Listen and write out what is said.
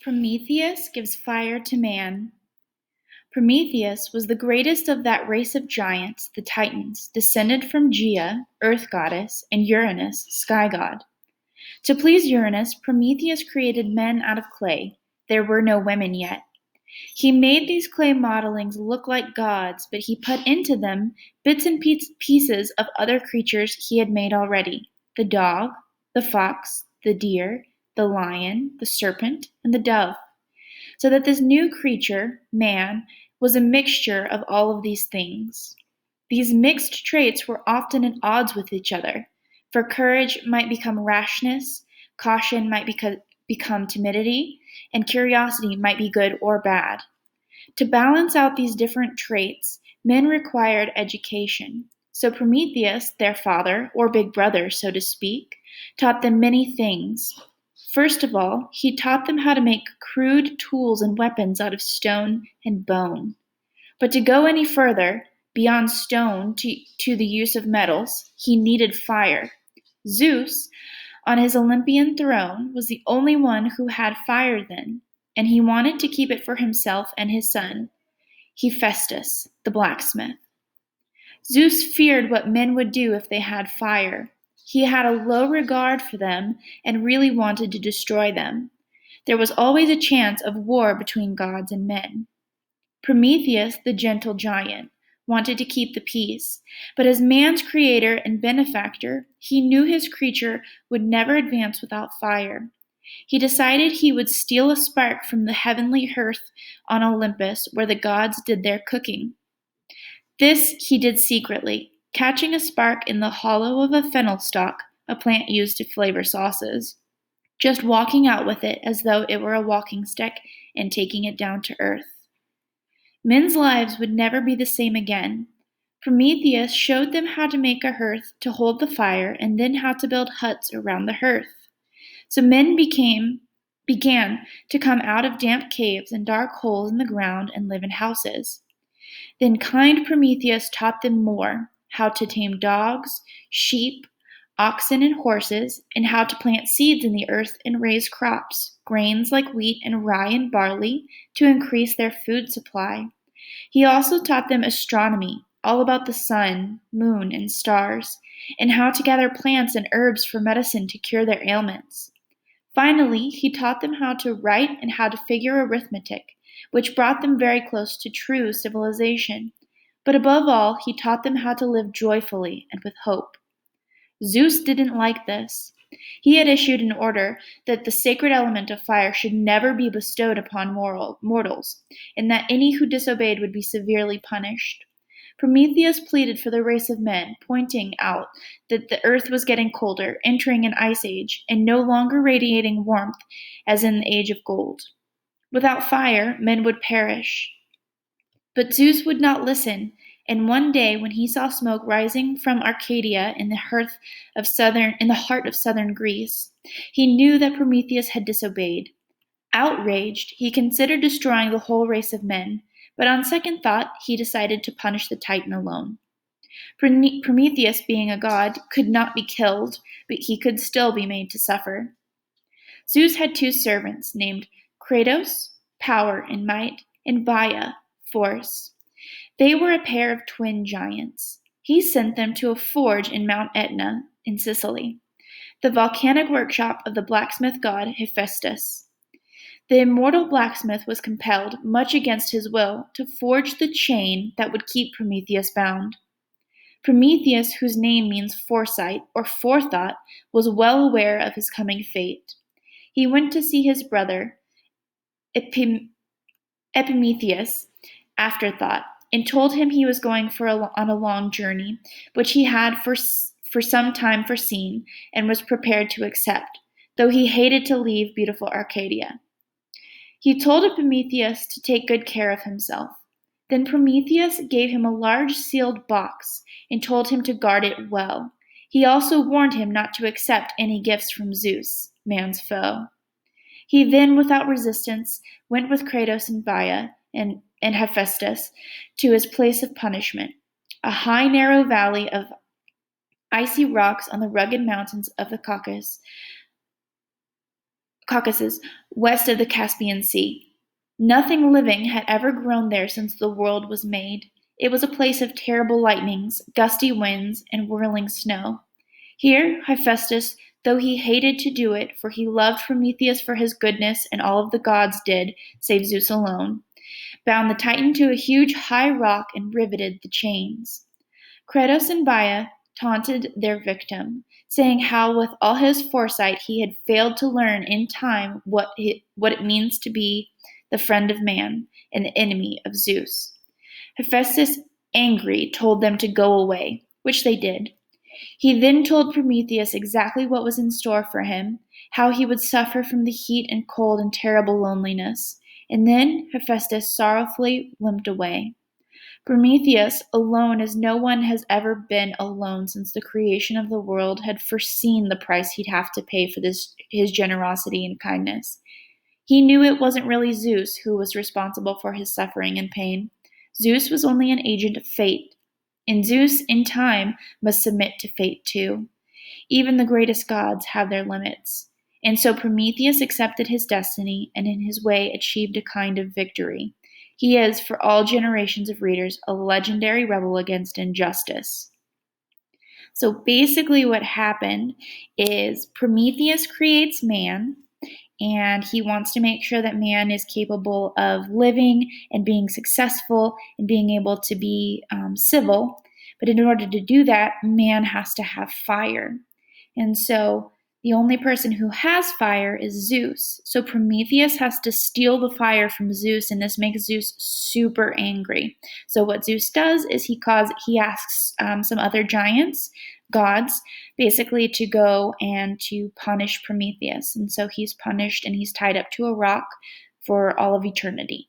Prometheus gives fire to man. Prometheus was the greatest of that race of giants, the Titans, descended from Gaia, earth goddess, and Uranus, sky god. To please Uranus, Prometheus created men out of clay. There were no women yet. He made these clay modelings look like gods, but he put into them bits and pieces of other creatures he had made already: the dog, the fox, the deer, the lion, the serpent, and the dove. So that this new creature, man, was a mixture of all of these things. These mixed traits were often at odds with each other, for courage might become rashness, caution might become timidity, and curiosity might be good or bad. To balance out these different traits, men required education. So Prometheus, their father, or big brother, so to speak, taught them many things. First of all, he taught them how to make crude tools and weapons out of stone and bone. But to go any further, beyond stone to the use of metals, he needed fire. Zeus, on his Olympian throne, was the only one who had fire then, and he wanted to keep it for himself and his son, Hephaestus, the blacksmith. Zeus feared what men would do if they had fire. He had a low regard for them and really wanted to destroy them. There was always a chance of war between gods and men. Prometheus, the gentle giant, wanted to keep the peace, but as man's creator and benefactor, he knew his creature would never advance without fire. He decided he would steal a spark from the heavenly hearth on Olympus where the gods did their cooking. This he did secretly, catching a spark in the hollow of a fennel stalk, a plant used to flavor sauces, just walking out with it as though it were a walking stick and taking it down to earth. Men's lives would never be the same again. Prometheus showed them how to make a hearth to hold the fire and then how to build huts around the hearth. So men began to come out of damp caves and dark holes in the ground and live in houses. Then kind Prometheus taught them more, how to tame dogs, sheep, oxen, and horses, and how to plant seeds in the earth and raise crops, grains like wheat and rye and barley, to increase their food supply. He also taught them astronomy, all about the sun, moon, and stars, and how to gather plants and herbs for medicine to cure their ailments. Finally, he taught them how to write and how to figure arithmetic, which brought them very close to true civilization. But above all, he taught them how to live joyfully and with hope. Zeus didn't like this. He had issued an order that the sacred element of fire should never be bestowed upon mortals, and that any who disobeyed would be severely punished. Prometheus pleaded for the race of men, pointing out that the earth was getting colder, entering an ice age, and no longer radiating warmth as in the age of gold. Without fire, men would perish. But Zeus would not listen, and one day when he saw smoke rising from Arcadia in the heart of southern Greece, he knew that Prometheus had disobeyed. Outraged, he considered destroying the whole race of men, but on second thought, he decided to punish the Titan alone. Prometheus, being a god, could not be killed, but he could still be made to suffer. Zeus had two servants named Kratos, power and might, and Gaia, force. They were a pair of twin giants. He sent them to a forge in Mount Etna in Sicily, the volcanic workshop of the blacksmith god Hephaestus. The immortal blacksmith was compelled, much against his will, to forge the chain that would keep Prometheus bound. Prometheus, whose name means foresight or forethought, was well aware of his coming fate. He went to see his brother, Epimetheus, afterthought, and told him he was going on a long journey, which he had for some time foreseen and was prepared to accept, though he hated to leave beautiful Arcadia. He told Epimetheus to take good care of himself. Then Prometheus gave him a large sealed box and told him to guard it well. He also warned him not to accept any gifts from Zeus, man's foe. He then, without resistance, went with Kratos and Gaia and Hephaestus to his place of punishment, a high narrow valley of icy rocks on the rugged mountains of the Caucasus, Caucasus, west of the Caspian Sea. Nothing living had ever grown there since the world was made. It was a place of terrible lightnings, gusty winds, and whirling snow. Here Hephaestus, though he hated to do it, for he loved Prometheus for his goodness, and all of the gods did, save Zeus alone, bound the Titan to a huge high rock and riveted the chains. Kratos and Baia taunted their victim, saying how with all his foresight he had failed to learn in time what it means to be the friend of man and the enemy of Zeus. Hephaestus, angry, told them to go away, which they did. He then told Prometheus exactly what was in store for him, how he would suffer from the heat and cold and terrible loneliness, and then Hephaestus sorrowfully limped away. Prometheus, alone as no one has ever been alone since the creation of the world, had foreseen the price he'd have to pay for his generosity and kindness. He knew it wasn't really Zeus who was responsible for his suffering and pain. Zeus was only an agent of fate, and Zeus, in time, must submit to fate too. Even the greatest gods have their limits. And so Prometheus accepted his destiny and in his way achieved a kind of victory. He is, for all generations of readers, a legendary rebel against injustice. So basically, what happened is Prometheus creates man, and he wants to make sure that man is capable of living and being successful and being able to be civil. But in order to do that, man has to have fire. And so the only person who has fire is Zeus. So Prometheus has to steal the fire from Zeus, and this makes Zeus super angry. So what Zeus does is he asks some other giants, gods, basically to go and to punish Prometheus. And so he's punished and he's tied up to a rock for all of eternity.